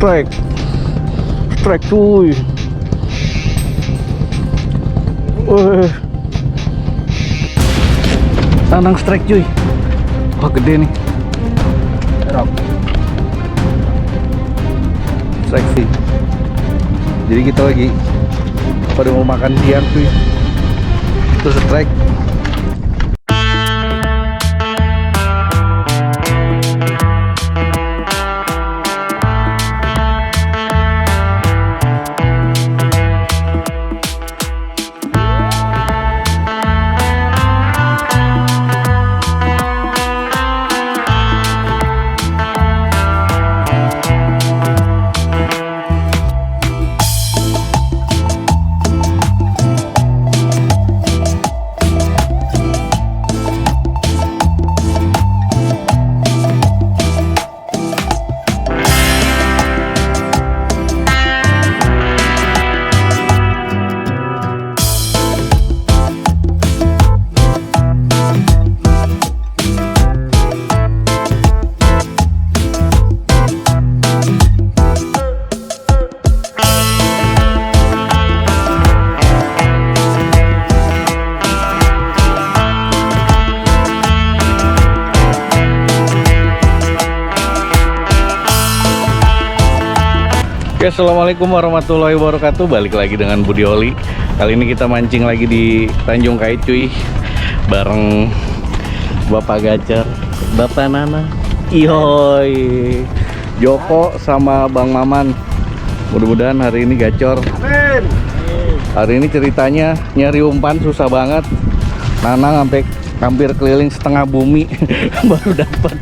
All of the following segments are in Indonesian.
Strike. Strike cuy. Nanang strike cuy. Wah gede nih. Strike sih. Jadi kita lagi pada mau makan siang cuy. Terus strike. Oke, assalamualaikum warahmatullahi wabarakatuh. Balik lagi dengan Budi Oli. Kali ini kita mancing lagi di Tanjung Kait cuy, bareng Bapak Gacor, Bapak Nana, Ihoy, Joko sama Bang Maman. Mudah-mudahan hari ini gacor. Amin. Hari ini ceritanya nyari umpan susah banget. Nanang sampai hampir keliling setengah bumi baru dapat.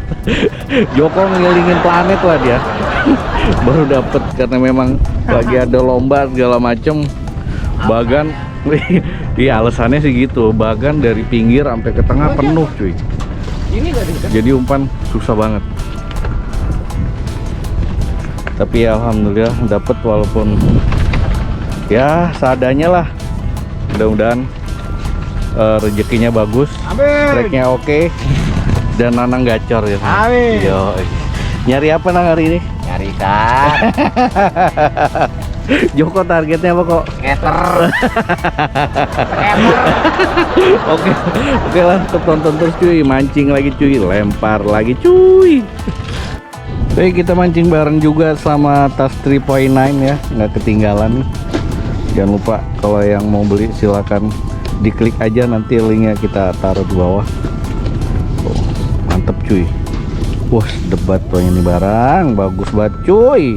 Joko ngelilingin planet lah dia. Baru dapat karena memang lagi ada lomba segala macem. Bagan, iya alasannya sih gitu. Bagan dari pinggir sampai ke tengah penuh cuy. Jadi umpan susah banget. Tapi ya alhamdulillah dapat walaupun ya seadanya lah. Mudah-mudahan rezekinya bagus, strike-nya oke, dan Nanang gacor ya. Amin. Yo, nyari apa Nang hari ini? Nyari ikan. Joko targetnya apa kok? Scatter. Oke lah, tonton terus cuy, mancing lagi cuy, lempar lagi cuy. Oke, kita mancing bareng juga sama tas 3.9 ya, nggak ketinggalan. Jangan lupa kalau yang mau beli silakan diklik aja, nanti linknya kita taruh di bawah. Oh, mantep cuy. Wah, debat tuh ini barang bagus banget cuy.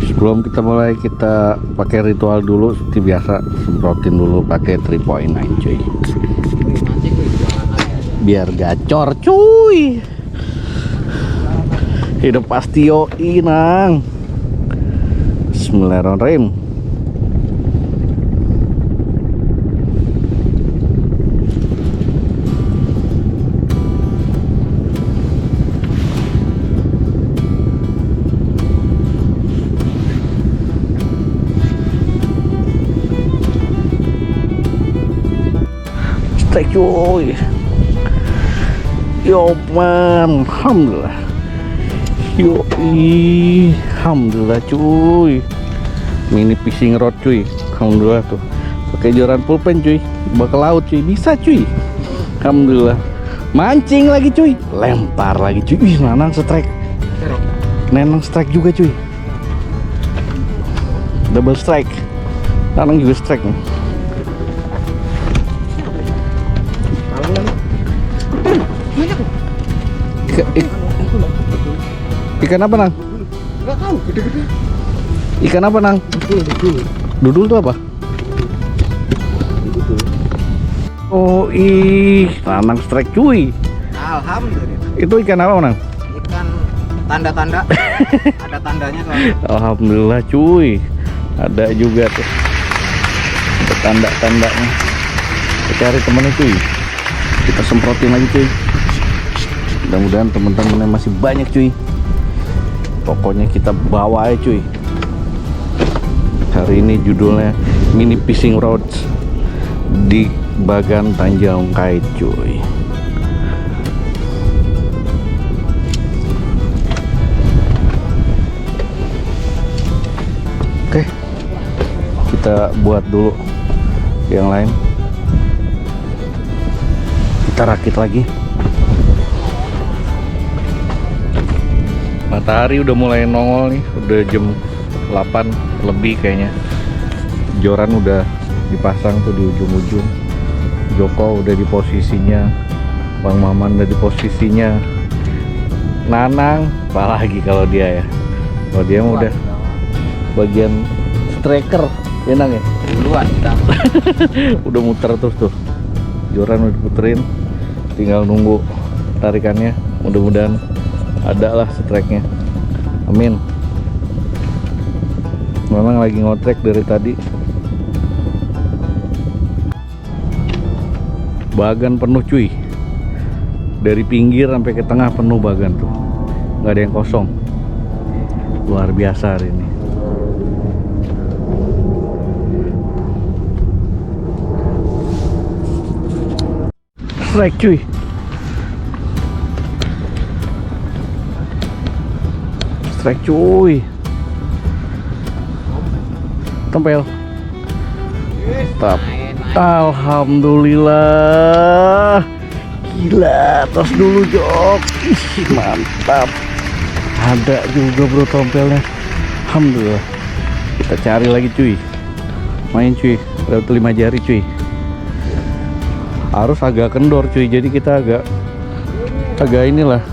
Sebelum kita mulai, kita pakai ritual dulu seperti biasa, semprotin dulu pakai 3.9 cuy. Biar gacor cuy. Hidup pasti yoi Nang. Bismillahirrahmanirrahim. Strike cuy. Yo man, alhamdulillah. Yo alhamdulillah cuy. Mini fishing rod cuy, alhamdulillah tuh. Pakai joran pulpen cuy, bakal laut cuy, bisa cuy. Alhamdulillah. Mancing lagi cuy, lempar lagi cuy. Ih, Nanang strike. Nanang strike juga cuy. Double strike. Nanang juga strike nih. Ikan apa Nang? Enggak tahu, gede-gede. Ikan apa Nang? Dudul tuh apa? Oh Nanang strike cuy. Alhamdulillah. Itu ikan apa Nang? Ikan tanda-tanda. Ada tandanya soalnya. Alhamdulillah cuy. Ada juga tuh. Ada tanda-tandanya. Kita cari temennya cuy. Kita semprotin lagi cuy. Mudah-mudahan teman-temannya masih banyak cuy. Pokoknya kita bawa aja cuy. Hari ini judulnya Mini Fishing Rods di Bagan Tanjung Kait cuy. kita buat dulu yang lain, kita rakit lagi. Matahari udah mulai nongol nih, udah jam 8 lebih kayaknya. Joran udah dipasang tuh di ujung-ujung, Joko udah di posisinya, Bang Maman udah di posisinya, Nanang apalagi kalau dia ya, kalau dia mah udah bagian striker ya Nang ya. Duluan kita. Udah muter terus tuh, Joran udah diputerin, tinggal nunggu tarikannya. Mudah-mudahan ada lah strike-nya, amin. Memang lagi ngotrek dari tadi. Bagan penuh cuy, dari pinggir sampai ke tengah penuh bagan tuh, nggak ada yang kosong. Luar biasa hari ini. Strike cuy. Strike cuy. Tempel. Tap. Alhamdulillah. Gila, tos dulu Jok. Ih, mantap. Ada juga bro tompelnya. Alhamdulillah. Kita cari lagi cuy. Main cuy. Udah 5 jari cuy. Harus agak kendor cuy. Jadi kita agak inilah.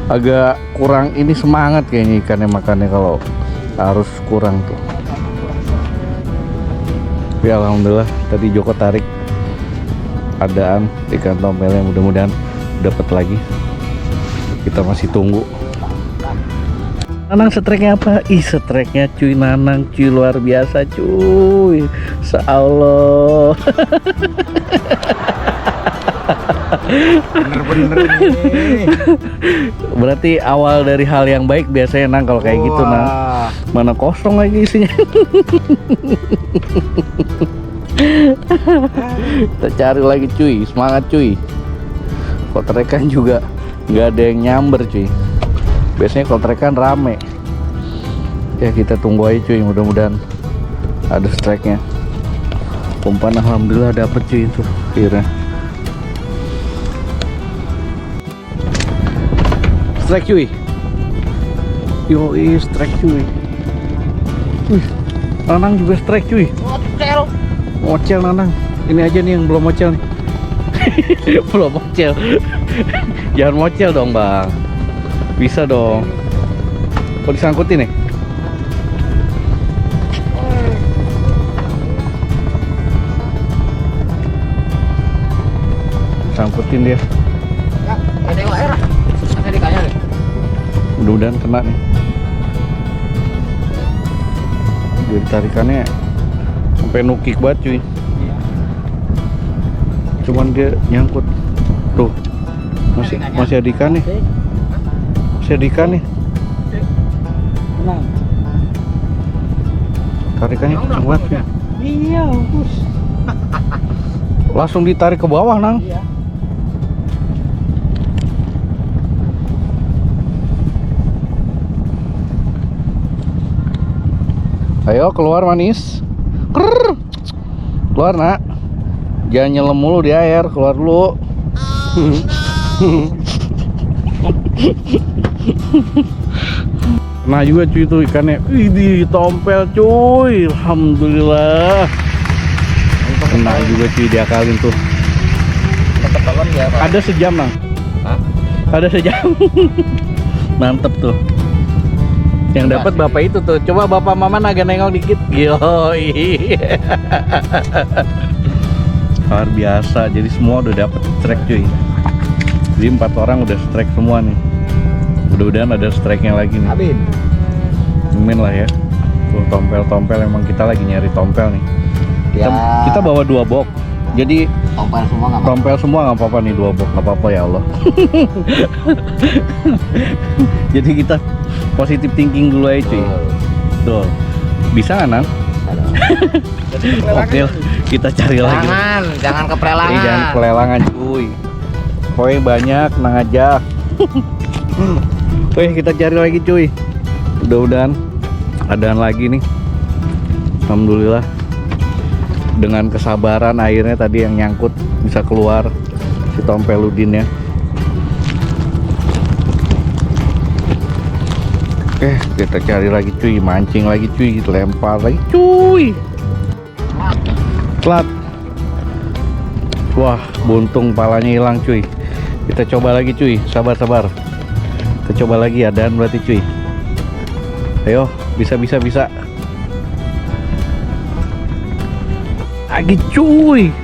Agak kurang ini semangat kayaknya ikannya makannya kalau harus kurang tuh. Tapi alhamdulillah tadi Joko tarik adaan ikan tompelnya, mudah-mudahan dapat lagi. Kita masih tunggu. Nanang strike-nya apa? Ih, strike-nya cuy, Nanang cuy, luar biasa cuy. Insyaallah. Bener-bener nih. Berarti awal dari hal yang baik biasanya Nang kalau kayak gitu Nang. Mana kosong lagi isinya. Kita cari lagi cuy, semangat cuy. Kotrekan juga nggak ada yang nyamber cuy. Biasanya kotrekan rame. Ya kita tunggu aja cuy, mudah-mudahan ada strike-nya. Umpan alhamdulillah dapet cuy itu kira. Strike cuy. Yoi, strike cuy. Wih, Nanang juga strike cuy. Mocel Nanang. Ini aja nih yang belum mocel nih. Belum mocel. Jangan mocel dong bang. Bisa dong. Kok disangkutin nih? Sangkutin dia. Ya, ada yang air. Ada di kayaknya nih. Mudah-mudahan kena nih. Dari tarikannya sampai nukik banget cuy. Cuman dia nyangkut. Tuh. Masih ada ikan nih. Masih ada ikan nih. Tarikannya kenceng banget cuy. Iya, bos. Langsung ditarik ke bawah Nang. Iya. Ayo keluar manis. Krrr. Keluar nak. Jangan nyelam mulu di air, keluar dulu. Nah juga cuy itu ikannya. Widih, tompel cuy. Alhamdulillah. Kena juga cuy, diakalin tuh. Ketelan ya, Pak. Ada sejam Nang. Hah? Ada sejam. Mantep tuh. Yang dapat bapak itu tuh. Coba bapak Maman agak nengok dikit. Yoi. Luar biasa. Jadi semua udah dapat strike cuy. Jadi 4 orang udah strike semua nih. Mudah-mudahan ada strike-nya lagi nih. Amin. Amin lah ya. Tuh tompel-tompel, emang kita lagi nyari tompel nih. Ya. Kita bawa 2 box. Jadi Tompel semua nggak apa-apa. tompel semua nggak apa-apa nih, 2 box nggak apa-apa ya Allah. Jadi kita positive thinking dulu aja cuy. Tuh. Bisa nggak Nan? Oke, kita cari lagi. Jangan kepelelangan. Jangan pelelangan cuy. Pokoknya banyak, tenang aja. Oke, kita cari lagi cuy. Mudah-mudahan adaan lagi nih. Alhamdulillah. Dengan kesabaran akhirnya tadi yang nyangkut bisa keluar si tompeludinnya. Oke, kita cari lagi cuy, mancing lagi cuy, lempar lagi cuy. Telat. Wah, buntung palanya hilang cuy. Kita coba lagi cuy, sabar-sabar. Kita coba lagi, adaan berarti cuy. Ayo, bisa. Lagi cuy,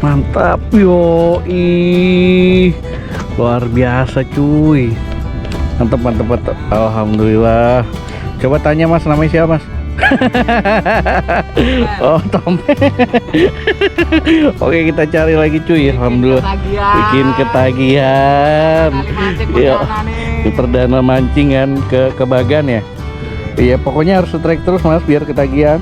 mantap yo, luar biasa cuy, mantap. Alhamdulillah. Coba tanya mas, namanya siapa mas? Oh Tompe. Oke, kita cari lagi cuy. Alhamdulillah bikin ketagihan. Iya, perdana mancingan ke Bagan ya. Iya, pokoknya harus strike terus mas biar ketagihan.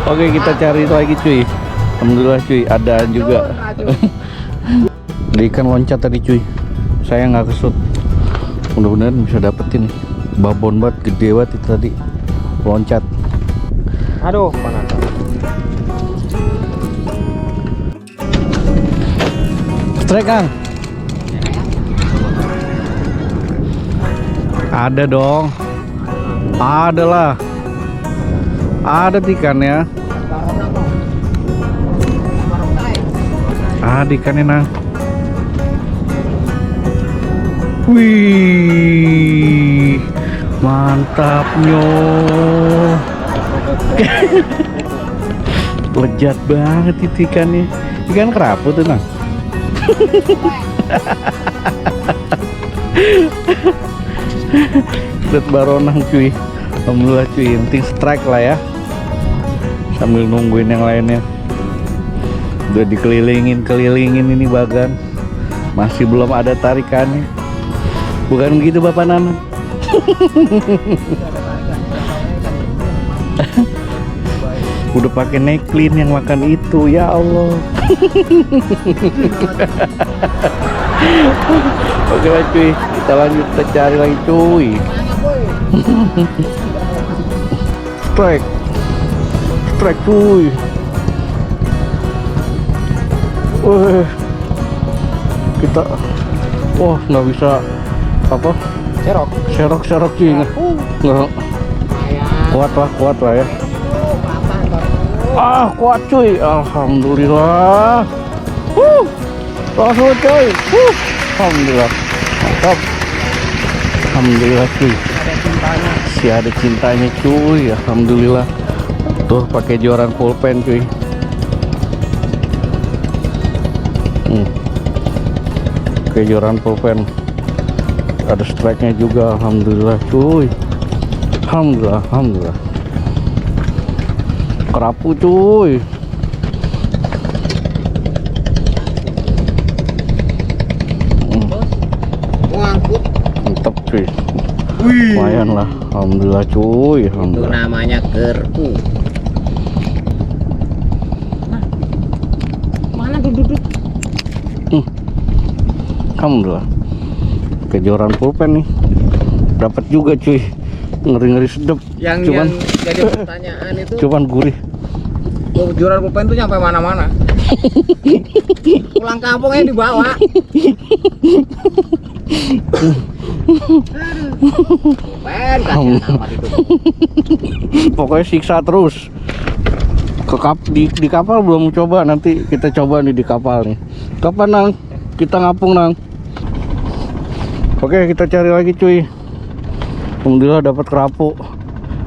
Oke, kita cari lagi cuy. Alhamdulillah cuy, adaan juga. Ada ikan loncat tadi cuy, saya nggak kesut. Mudah-mudahan bisa dapetin. Babon banget, gede banget itu tadi, loncat. Aduh, panas. Strike Kang. Ada dong. Ada lah. Ada ikannya. Ada ikannya nang. Wih, mantapnya. Lezat banget itu ikannya. Ikan kerapu tuh nang. Lihat baronang cuy. Alhamdulillah cuy, yang penting strike lah ya. Sambil nungguin yang lainnya. Udah dikelilingin ini Bagan, masih belum ada tarikannya. Bukan begitu Bapak Nana? Udah pakai neklin yang makan itu, ya Allah. Oke lah cuy, kita lanjut, kita cari lagi cuy. Strike cuy. Kita nggak bisa apa serok cuy, nggak kuat lah ya. Kuat cuy, alhamdulillah. Langsung cuy. Alhamdulillah, mantap. Alhamdulillah cuy, si ada cintanya cuy. Alhamdulillah. Tuh pakai joran pulpen cuy. Pakai joran pulpen. Ada strike-nya juga. Alhamdulillah cuy. Alhamdulillah. Kerapu cuy. Ngangkut. Mantap cuy. Lumayan lah. Alhamdulillah cuy. Itu namanya gerku. Mana duduk? Alhamdulillah. Kejoran pulpen nih. Dapat juga cuy. Ngeri sedap. Yang jadi pertanyaan itu. Cuman gurih. Jualan pulpen tuh nyampe mana-mana. Pulang kampungnya dibawa. Pokoknya siksa terus. Di kapal belum coba, nanti kita coba nih di kapal nih. Kapan nang? Kita ngapung nang. Oke, kita cari lagi cuy. Alhamdulillah dapat kerapu.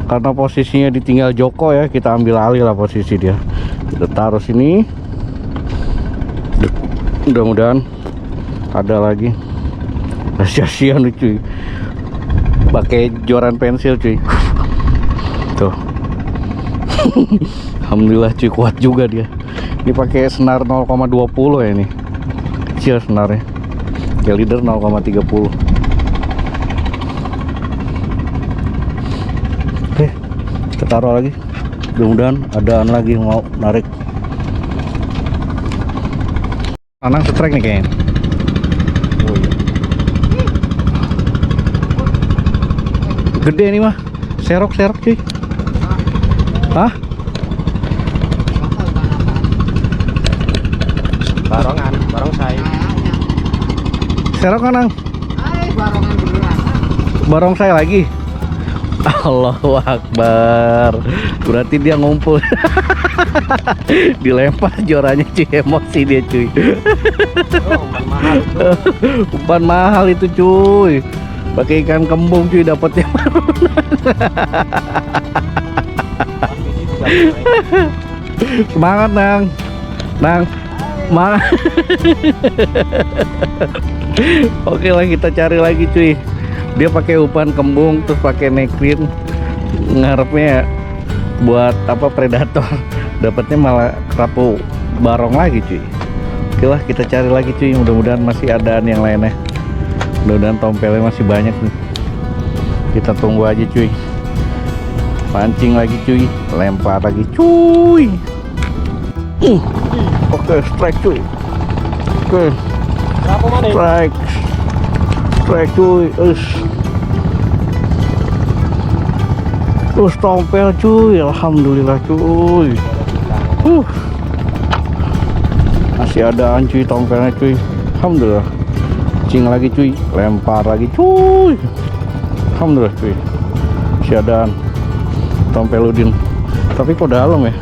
Karena posisinya ditinggal Joko ya, kita ambil alih lah posisi dia. Kita taruh sini. Mudah-mudahan ada lagi. Sia-sia nih cuy. Pakai joran pensil cuy. Tuh. Alhamdulillah cuy, kuat juga dia. Ini pakai senar 0,20 ya ini. Kecil senarnya. Ya leader 0,30. Oke, kita taruh lagi. Mudah-mudahan adaan lagi yang mau narik. Anang strike nih kayaknya. Oh iya. Gede nih mah. Serok cuy. Hah? Barongsai. Serok kanang. Barongan beneran. Barongsai lagi. Allahu Akbar. Berarti dia ngumpul. Dilempar jorannya cuy, emosi dia cuy. Umpan mahal itu cuy. Pakai ikan kembung cuy dapatnya. Semangat Nang. Semangat. Oke lah, kita cari lagi cuy. Dia pakai umpan kembung terus pakai nekrin, ngarepnya buat apa, predator. Dapatnya malah kerapu barong lagi cuy. Oke lah, kita cari lagi cuy. Mudah-mudahan masih adaan yang lainnya. Mudah-mudahan tompelnya masih banyak nih. Kita tunggu aja cuy. Pancing lagi cuy, lempar lagi cuy. Oke, strike cuy. Oke, strike cuy. Terus tompel cuy, alhamdulillah cuy. Masih adaan cuy tompelnya cuy, alhamdulillah. Cing lagi cuy, lempar lagi cuy, alhamdulillah cuy. Masih adaan tompel udin, tapi kok dalam ya.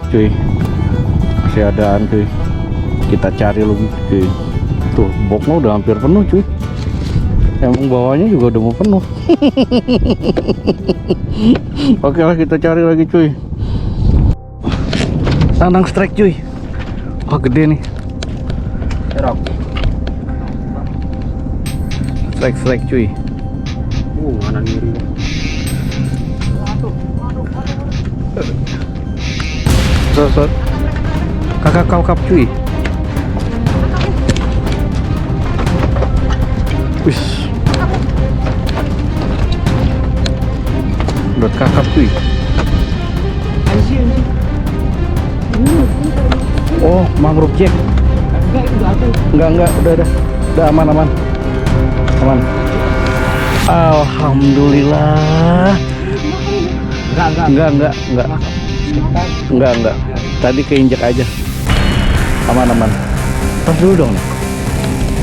Cuy, masih adaan cuy. Kita cari lagi cuy. Tuh, boxnya udah hampir penuh cuy. Emang bawahnya juga udah mau penuh. Oke lah, kita cari lagi cuy. Sandang strike cuy. Wah, gede nih. Strike cuy. Mana ngiri. Sosot kakak kau cuy. Wis, buat kakap cuy. Oh, mangrove jack. Enggak, udah aman. Alhamdulillah. Enggak. Tadi keinjak aja. Aman. Pas dulu dong.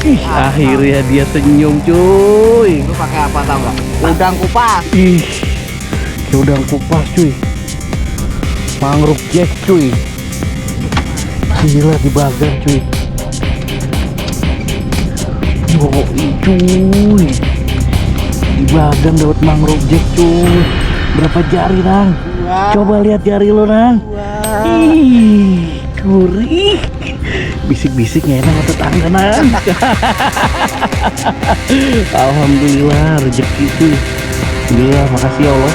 Ih, akhirnya dia senyum cuy. Lu pakai apa tau nggak? Udang kupas. Ih, udang kupas cuy. Mangrove jack cuy. Gila, dibagan cuy. Yoi cuy. Dibagan dapat mangrove jack cuy. Berapa jari Nang? Coba lihat jari lo Nang. Ih, gurih. Bisik-bisik enak atau tetangga Nang. Alhamdulillah, rezeki cuy. Gila, makasih ya Allah.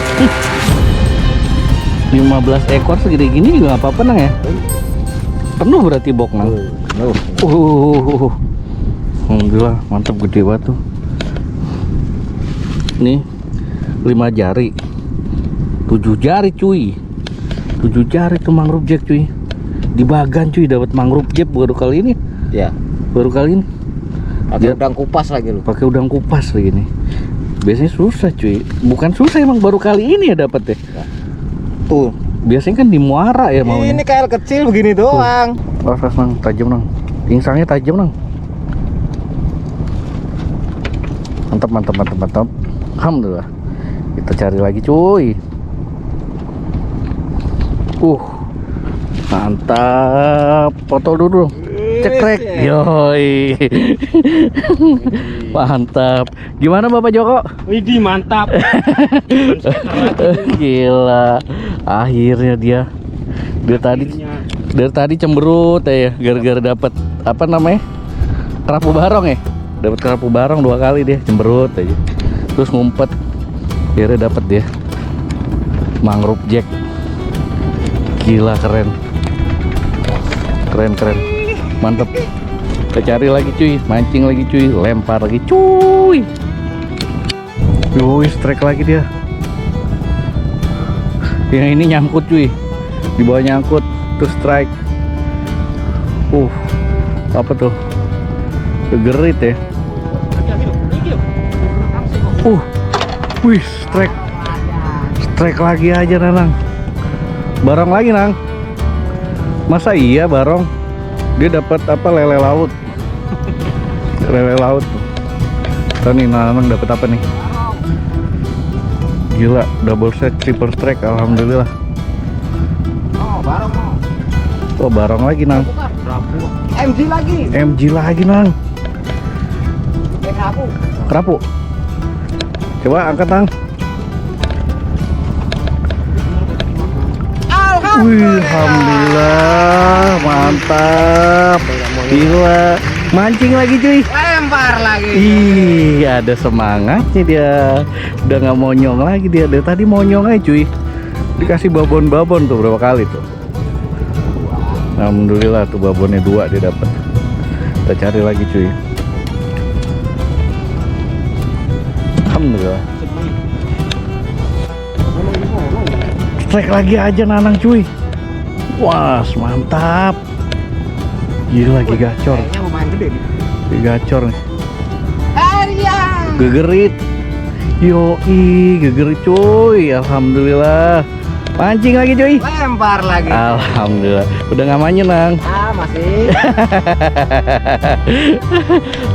15 ekor segede gini juga gak apa-apa Nang ya. Penuh berarti bok Nang. Alhamdulillah, mantap, gede banget tuh. Nih 5 jari, 7 jari cuy. 7 jari tuh mangrove jack cuy. Dibagan cuy, dapat mangrove jack baru kali ini. Ya. Baru kali ini. Pakai udang kupas lagi lu. Pakai udang kupas lagi nih. Biasanya susah cuy. Bukan susah, emang baru kali ini ya dapat ya. Tuh. Biasanya kan di muara ya maunya. Ini kail kecil begini doang. Awas Nang, tajam Nang. Pingsangnya tajam Nang. Mantap. Alhamdulillah. Kita cari lagi cuy. Mantap. Foto dulu. Cekrek. Yoi. Mantap. Gimana Bapak Joko? Widih, mantap. Gila. Akhirnya dia. Dari tadi cemberut ya, gara-gara dapat apa namanya? Kerapu barong ya. Dapat kerapu barong 2 kali dia, cemberut aja. Terus ngumpet. Akhirnya dapat dia. Mangrove jack. Gila, keren. Mantap. Kita cari lagi cuy, mancing lagi cuy, lempar lagi cuy. Strike lagi dia. Yang ini nyangkut cuy. Di bawah nyangkut tuh strike. Apa tuh? Gerit ya. Wih, strike lagi aja Nanang. Barong lagi Nang. Masa iya barong? Dia dapat apa, lele laut. Lele laut. Tuh nih Nanang dapat apa nih? Gila, double set, triple strike, alhamdulillah. Barong. Oh, barong lagi Nang. MG lagi. MG lagi Nang. Kerapu. Coba angkat Nang. Alhamdulillah, mantap. Gila, mancing lagi cuy. Lempar lagi. Ih, ada semangatnya dia. Udah nggak monyong lagi dia. Dari tadi monyong aja cuy. Dikasih babon-babon tuh berapa kali tuh. Alhamdulillah tuh babonnya 2 dia dapat. Kita cari lagi cuy. Alhamdulillah. Strike lagi aja Nanang cuy. Wah, mantap. Gila lagi gacor. Kayaknya lumayan gede nih. Lagi gacor nih. Arya. Gegerit. Yoi, gegerit cuy. Alhamdulillah. Pancing lagi cuy. Lempar lagi. Alhamdulillah. Udah nggak manyun Nang. Masih.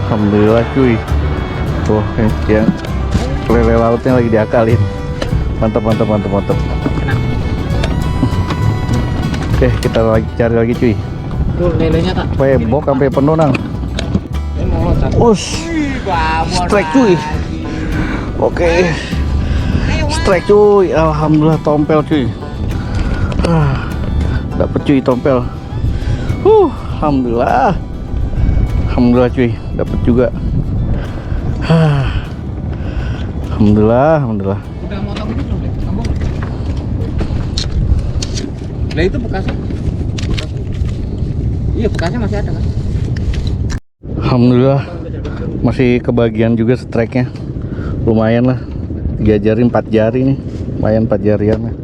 Alhamdulillah cuy. Tuh yang lele lautnya lagi diakalin. Mantap. Oke, kita lagi cari lagi cuy. Tuh lelenya tak. Pebok sampai penuh Nang. Strike cuy. Oke. Strike cuy. Alhamdulillah tompel cuy. Dapat cuy tompel. Alhamdulillah. Alhamdulillah cuy, dapat juga. Alhamdulillah. Udah motong ini belum deh? Lah itu bekasnya. Iya, bekasnya masih ada kan? Alhamdulillah masih kebagian juga strike-nya. Lumayan lah. 3 jari 4 jari nih. Lumayan 4 jarian lah.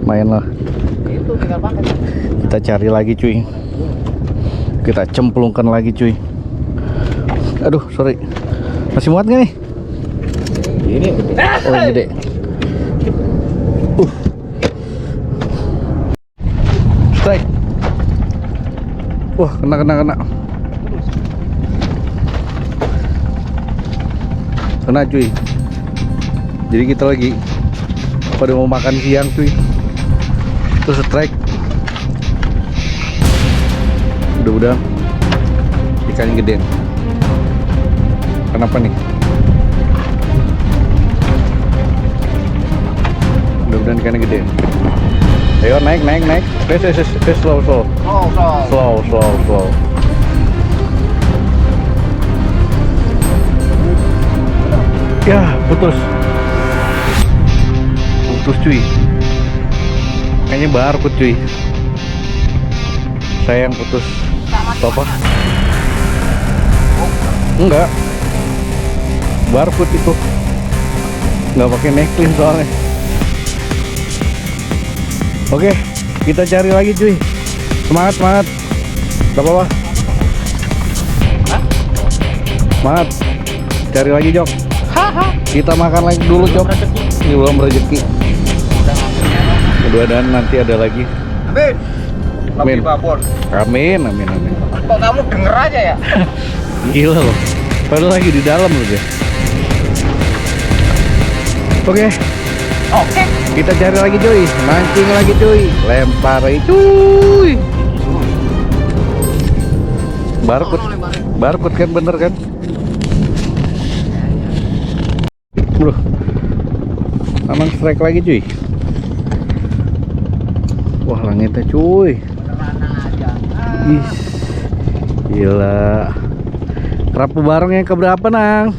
Lumayan lah. Itu tinggal pakai. Kita cari lagi cuy. Kita cemplungkan lagi cuy. Aduh, sorry. Masih muat gak nih? Ini Oh, yang gede. Strike. Wah, kena. Kena cuy. Jadi kita lagi pada mau makan siang cuy. Terus strike. Mudah-mudahan ikannya gede. Kenapa nih? Mudah-mudahan ikannya gede. Ayo naik. Slow. Ya, putus cuy. Kayaknya barcode cuy. Sayang putus. Apa? Enggak. Barcode itu. Enggak pakai necklace soalnya. Oke, kita cari lagi cuy. Semangat. Gak apa-apa. Semangat. Cari lagi Jok. Kita makan lagi dulu Jok. Ini belum rezeki. Mudah-mudahan nanti ada lagi. Amin. Amin. Kok kamu denger aja ya? Gila loh. Padahal lagi di dalam loh dia. Oke. Kita cari lagi cuy. Mancing lagi cuy. Lempar lagi cuy. Barcode kan, bener kan? Bro. Aman strike lagi cuy. Wah, langitnya cuy. Ih. Gila. Kerapu barong yang keberapa Nang?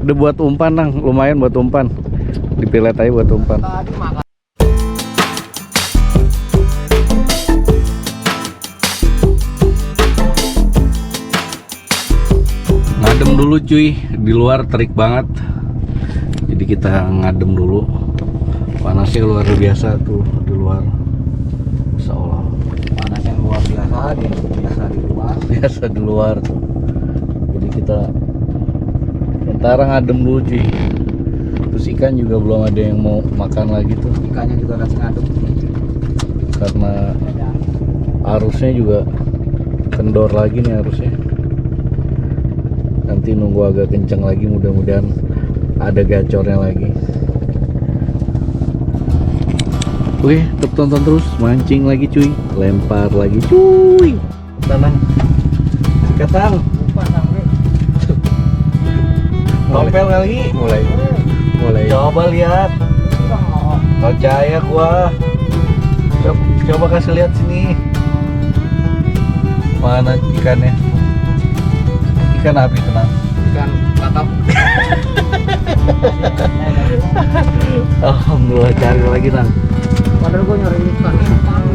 Udah buat umpan Nang, lumayan buat umpan. Dipilet aja buat umpan. Ngadem dulu cuy, di luar terik banget. Jadi kita ngadem dulu. Panasnya luar biasa tuh di luar. Insya Allah. Panas yang luar biasa di luar. Biasa di luar tuh. Jadi kita sementara ngadem dulu cuy. Terus ikan juga belum ada yang mau makan lagi tuh. Ikannya juga kasih ngaduk. Karena arusnya juga kendor lagi nih arusnya. Nanti nunggu agak kenceng lagi, mudah-mudahan ada gacornya lagi. Oke, tetap tonton terus, mancing lagi cuy, lempar lagi cuy. Tenang, ketang, Lupa sampai. tompel kali. Mulai. Coba lihat, percaya gua. Coba kasih lihat sini. Mana ikannya? Ikan api, tenang. Ikan kakap. Alhamdulillah, cari lagi nang. Padahal gue nyari ikan.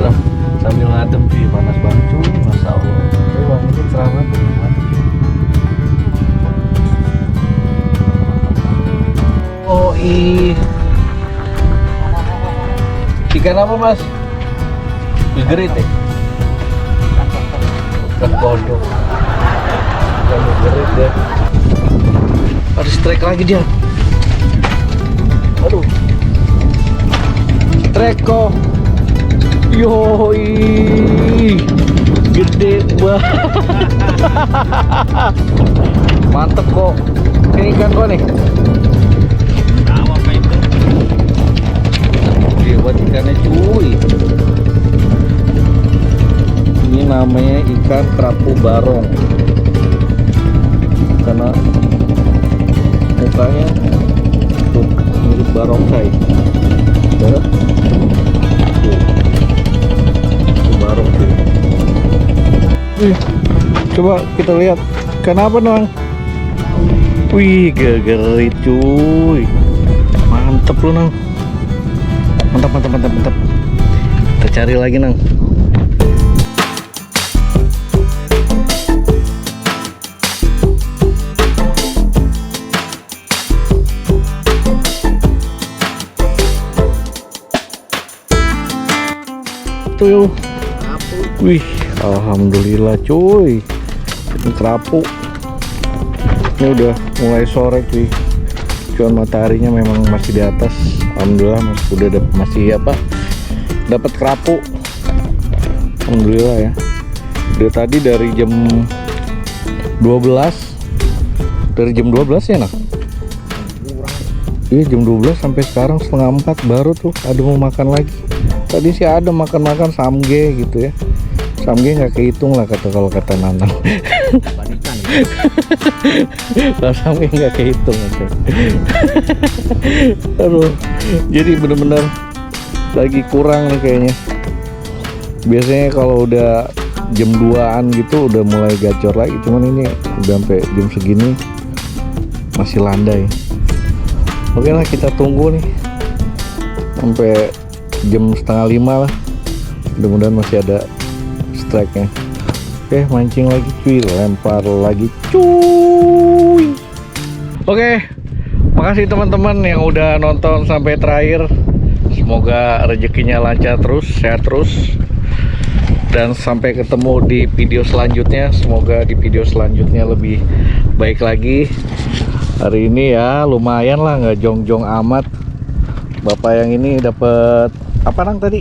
Lah, sambil ngadem cuy, panas banget cuy, masya Allah. Tapi bang ini cerah banget, mantap cuy. Oh ikan apa mas? Gerit ya? Ikan kodok. Ikan gerit ya. Harus strike lagi dia. Aduh. Treko. Yoi. Gede banget. Mantep kok. Ini ikan kok nih. Tahu apa itu? Dia buat ikannya cuy. Ini namanya ikan kerapu barong. Karena mukanya tuh mirip barongsai. Tuh. Itu barong tuh. Coba kita lihat. Kenapa dong? Wih, gegerit cuy. Mantep lu nang. Mantap. Kita cari lagi nang. Tuh. Wih, alhamdulillah cuy. Ini kerapu. Ini udah mulai sore cuy. Cuman mataharinya memang masih di atas. Alhamdulillah masih dapat kerapu. Alhamdulillah ya. Dari tadi dari jam 12. Dari jam 12 ya nah. Iya jam 12 sampai sekarang 3:30 baru tuh ada mau makan lagi. Tadi sih ada makan samge gitu ya. Samge nggak kehitung lah kalau kata Nanang. Balikan. Kalau samge nggak kehitung. Aduh, jadi bener-bener lagi kurang nih kayaknya. Biasanya kalau udah jam 2-an gitu udah mulai gacor lagi. Cuman ini udah sampai jam segini masih landai. Oke lah, kita tunggu nih sampai jam 4:30 lah. Mudah-mudahan masih ada strike-nya. Oke, mancing lagi cuy, lempar lagi cuy. Oke, makasih teman-teman yang udah nonton sampai terakhir. Semoga rezekinya lancar terus, sehat terus. Dan sampai ketemu di video selanjutnya. Semoga di video selanjutnya lebih baik lagi. Hari ini ya lumayan lah, nggak jongjong amat. Bapak yang ini dapat apa nang tadi?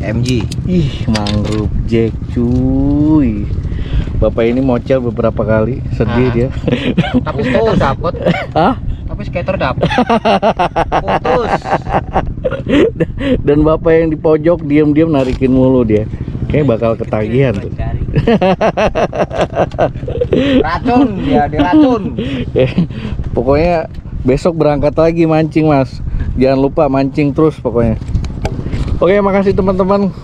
MG. Ih, mangrove jack cuy. Bapak ini mocel beberapa kali, sedih dia. Tapi skater dapet. Hah? Tapi skater dapet. Putus. Dan bapak yang di pojok diam-diam narikin mulu dia. Kayaknya bakal ketagihan tuh. Racun, dia diracun. Pokoknya besok berangkat lagi mancing mas. Jangan lupa mancing terus pokoknya. Oke, makasih teman-teman.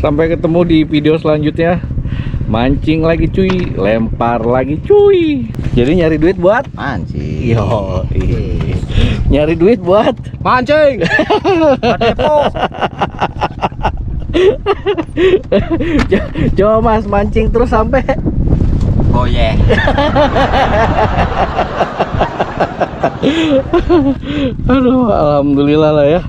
Sampai ketemu di video selanjutnya. Mancing lagi cuy, lempar lagi cuy. Jadi nyari duit buat Mancing. yo, nyari duit buat Mancing. Depo. Coba mas mancing terus sampai Oh yeah. Aduh, alhamdulillah lah ya.